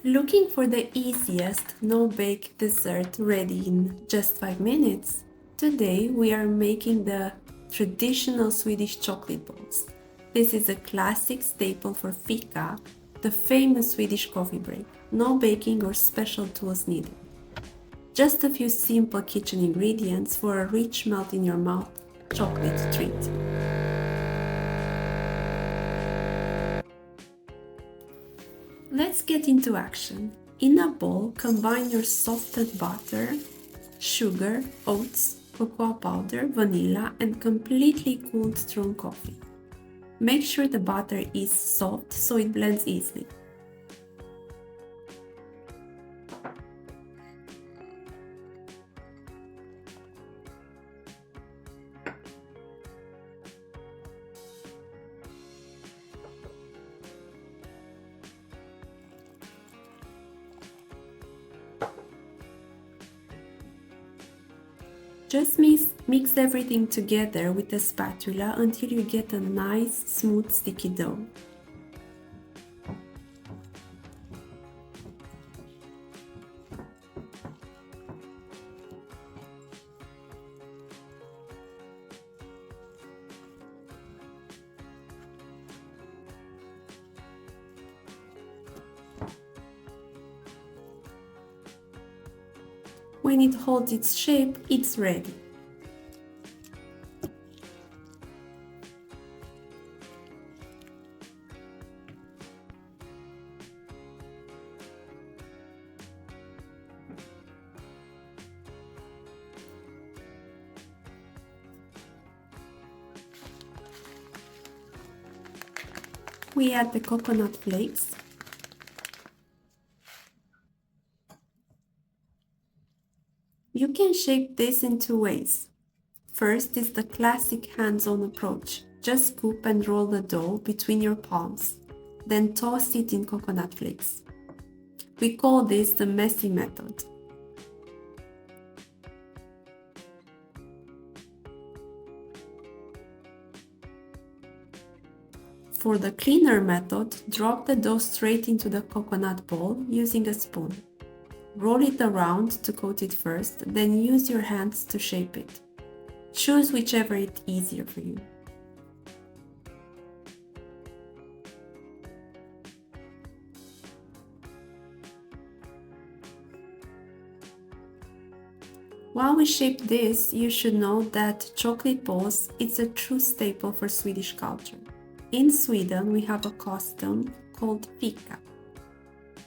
Looking for the easiest no-bake dessert ready in just 5 minutes? Today we are making the traditional Swedish chocolate balls. This is a classic staple for fika, the famous Swedish coffee break. No baking or special tools needed. Just a few simple kitchen ingredients for a rich melt in your mouth chocolate treat. Let's get into action. In a bowl, combine your softened butter, sugar, oats, cocoa powder, vanilla, and completely cooled strong coffee. Make sure the butter is soft so it blends easily. Just mix everything together with a spatula until you get a nice, smooth, sticky dough. When it holds its shape, it's ready. We add the coconut flakes. You can shape this in two ways. First is the classic hands-on approach. Just scoop and roll the dough between your palms, then toss it in coconut flakes. We call this the messy method. For the cleaner method, drop the dough straight into the coconut ball using a spoon. Roll it around to coat it first, then use your hands to shape it. Choose whichever is easier for you. While we shape this, you should know that chocolate balls is a true staple for Swedish culture. In Sweden, we have a custom called fika.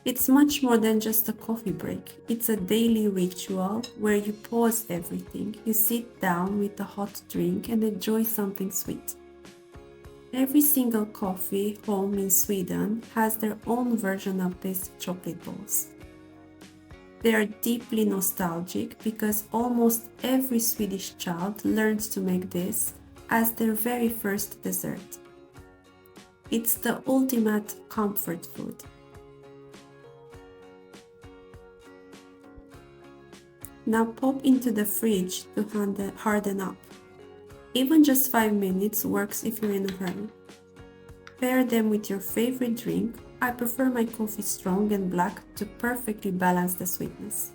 It's much more than just a coffee break. It's a daily ritual where you pause everything, you sit down with a hot drink and enjoy something sweet. Every single coffee home in Sweden has their own version of these chocolate balls. They are deeply nostalgic because almost every Swedish child learned to make this as their very first dessert. It's the ultimate comfort food. Now pop into the fridge to harden up. Even just 5 minutes works if you're in a hurry. Pair them with your favorite drink. I prefer my coffee strong and black to perfectly balance the sweetness.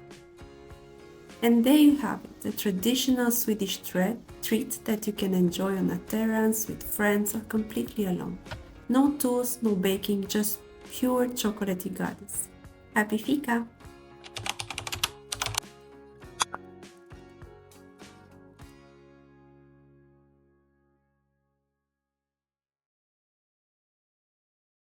And there you have it, the traditional Swedish treat that you can enjoy on a terrace with friends or completely alone. No tools, no baking, just pure chocolatey goodness. Happy fika!